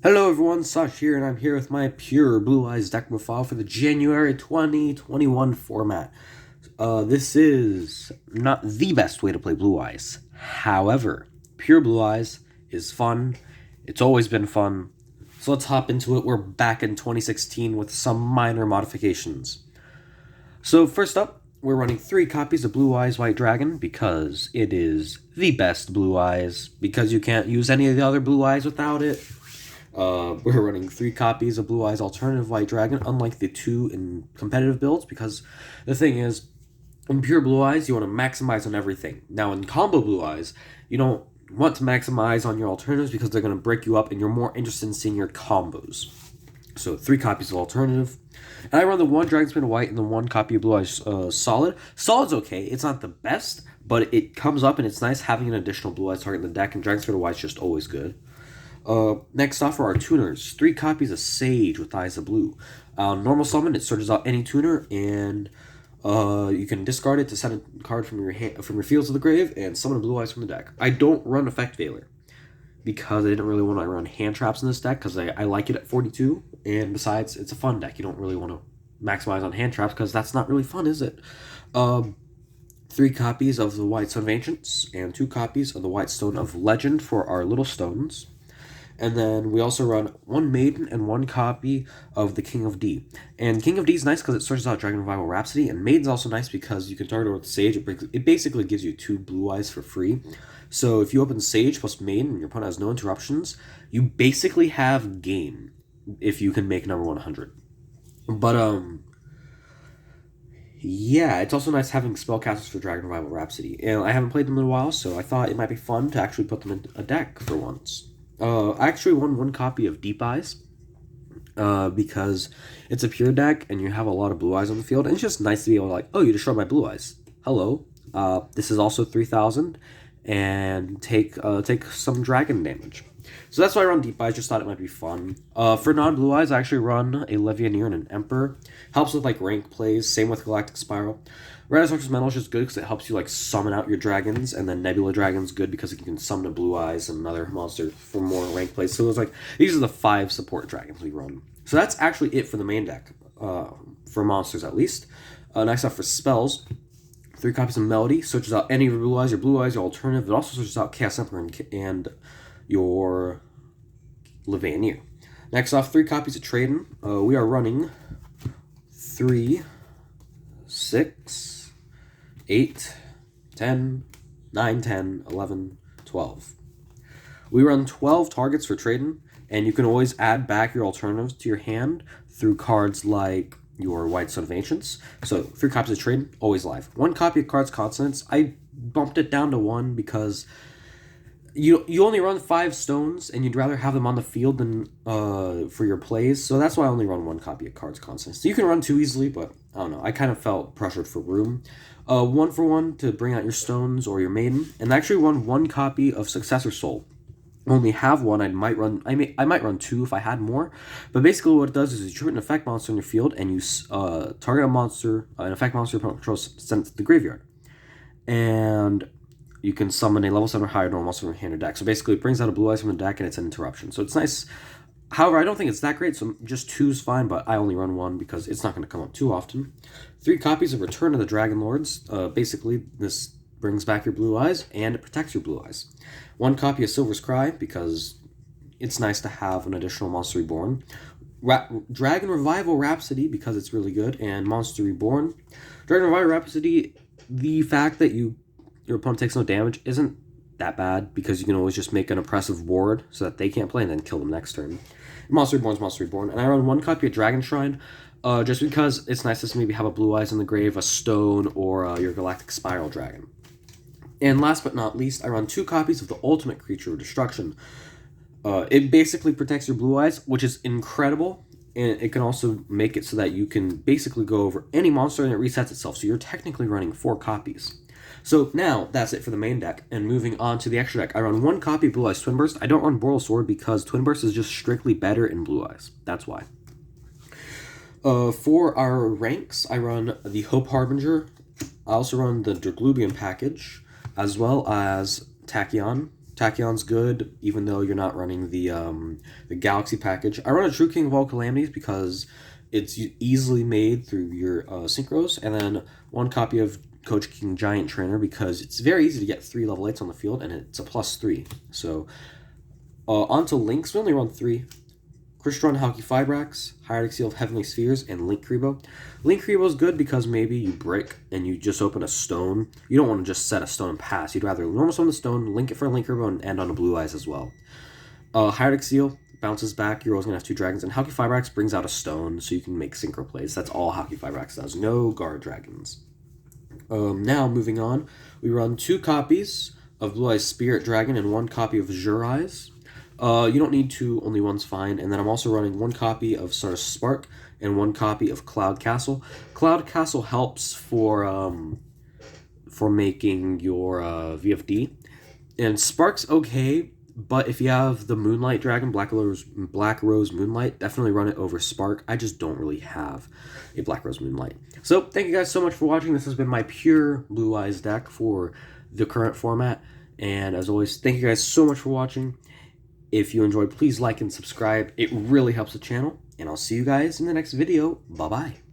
Hello everyone, Sash here, and I'm here with my Pure Blue Eyes deck profile for the January 2021 format. This is not the best way to play Blue Eyes. However, Pure Blue Eyes is fun. It's always been fun. So let's hop into it. We're back in 2016 with some minor modifications. So first up, we're running 3 copies of Blue Eyes White Dragon because it is the best Blue Eyes, because you can't use any of the other Blue Eyes without it. We're running 3 copies of Blue Eyes Alternative White Dragon, unlike the 2 in competitive builds, because the thing is, in Pure Blue Eyes, you want to maximize on everything. Now, in Combo Blue Eyes, you don't want to maximize on your alternatives because they're going to break you up, and you're more interested in seeing your combos. So, 3 copies of Alternative. And I run the 1 Dragon Spin White and the 1 copy of Blue Eyes Solid. Solid's okay. It's not the best, but it comes up, and it's nice having an additional Blue Eyes target in the deck, and Dragon Spin White's just always good. Next off are our tuners. 3 copies of Sage with Eyes of Blue. Normal summon, it searches out any tuner, and you can discard it to send a card from your fields to the grave and summon a Blue Eyes from the deck. I don't run Effect Veiler because I didn't really want to run hand traps in this deck because I like it at 42, and besides, it's a fun deck. You don't really want to maximize on hand traps because that's not really fun, is it? 3 copies of the White Stone of Ancients and 2 copies of the White Stone of Legend for our little stones. And then we also run 1 Maiden and 1 copy of the King of D. And King of D is nice because it searches out Dragon Revival Rhapsody, and Maiden's also nice because you can target it with Sage. It basically gives you 2 Blue Eyes for free. So if you open Sage plus Maiden and your opponent has no interruptions, you basically have game if you can make number 100. But, yeah, it's also nice having spellcasters for Dragon Revival Rhapsody. And I haven't played them in a while, so I thought it might be fun to actually put them in a deck for once. I actually won 1 copy of Deep Eyes because it's a pure deck and you have a lot of Blue Eyes on the field, and it's just nice to be able to, like, oh, you destroyed my Blue Eyes. Hello. This is also 3,000 and take some dragon damage. So that's why I run Deep Eyes. Just thought it might be fun. For non-Blue Eyes, I actually run a Levianeer and an Emperor. Helps with, like, rank plays. Same with Galactic Spiral. Red Instructor's Mantle is just good because it helps you, like, summon out your dragons, and then Nebula Dragon's good because you can summon a Blue Eyes and another monster for more rank plays. So it's like, these are the 5 support dragons we run. So that's actually it for the main deck, for monsters at least. Next up for spells, 3 copies of Melody, searches out any of your Blue Eyes, your alternative. It also searches out Chaos Emperor and your Levianeer. Next off, 3 copies of Tradon. We are running 3, 6, 8, 10, 9, 10, 11, 12. We run 12 targets for Tradon, and you can always add back your alternatives to your hand through cards like your White Stone of Ancients. So 3 copies of Tradon, always live. 1 copy of Cards Consonants. I bumped it down to 1 because you only run 5 stones, and you'd rather have them on the field than for your plays. So that's why I only run 1 copy of Cards Consonants. So you can run 2 easily, but I don't know. I kind of felt pressured for room. 1 for 1 to bring out your stones or your maiden, and I actually run 1 copy of Successor Soul. Only have 1. I might run 2 if I had more, but basically what it does is you tribute an effect monster in your field, and you target a monster, an effect monster your opponent controls, send it to the graveyard, and you can summon a level 7 or higher normal monster from your hand or deck. So basically, it brings out a Blue Eyes from the deck, and it's an interruption. So it's nice. However, I don't think it's that great, so just 2's fine, but I only run 1 because it's not going to come up too often. 3 copies of Return of the Dragon Lords. Basically, this brings back your Blue Eyes, and it protects your Blue Eyes. 1 copy of Silver's Cry, because it's nice to have an additional Monster Reborn. Dragon Revival Rhapsody, because it's really good, and Monster Reborn. Dragon Revival Rhapsody, the fact that your opponent takes no damage isn't that bad, because you can always just make an oppressive ward so that they can't play and then kill them next turn. Monster Reborn's Monster Reborn. And I run 1 copy of Dragon Shrine, just because it's nice to maybe have a Blue Eyes in the grave, a stone, or your Galactic Spiral Dragon. And last but not least, I run 2 copies of the Ultimate Creature of Destruction. It basically protects your Blue Eyes, which is incredible, and it can also make it so that you can basically go over any monster and it resets itself, so you're technically running 4 copies. So now, that's it for the main deck, and moving on to the extra deck. I run 1 copy of Blue Eyes Twin Burst. I don't run Boral Sword because Twin Burst is just strictly better in Blue Eyes. That's why. For our ranks, I run the Hope Harbinger. I also run the Derglubian package, as well as Tachyon, Tachyon's good, even though you're not running the Galaxy package. I run a True King of all Calamities because it's easily made through your synchros, and then one copy of Coach King Giant Trainer because it's very easy to get 3 level 8s on the field, and it's a +3. So, onto links, we only run 3. Crystron, Halki Fibrax, Hieratic Seal of Heavenly Spheres, and Linkuriboh. Linkuriboh is good because maybe you brick and you just open a stone. You don't want to just set a stone and pass. You'd rather normal summon the stone, link it for a Linkuriboh, and end on a Blue Eyes as well. Hieratic Seal bounces back. You're always going to have 2 dragons. And Halki Fibrax brings out a stone so you can make synchro plays. That's all Halki Fibrax does. No guard dragons. Now, moving on, we run 2 copies of Blue Eyes Spirit Dragon and 1 copy of Azure Eyes. You don't need 2, only 1's fine. And then I'm also running 1 copy of Stardust Spark and 1 copy of Cloud Castle. Cloud Castle helps for making your VFD. And Spark's okay, but if you have the Moonlight Dragon, Black Rose Moonlight, definitely run it over Spark. I just don't really have a Black Rose Moonlight. So, thank you guys so much for watching. This has been my pure Blue Eyes deck for the current format. And as always, thank you guys so much for watching. If you enjoyed, please like and subscribe. It really helps the channel. And I'll see you guys in the next video. Bye-bye.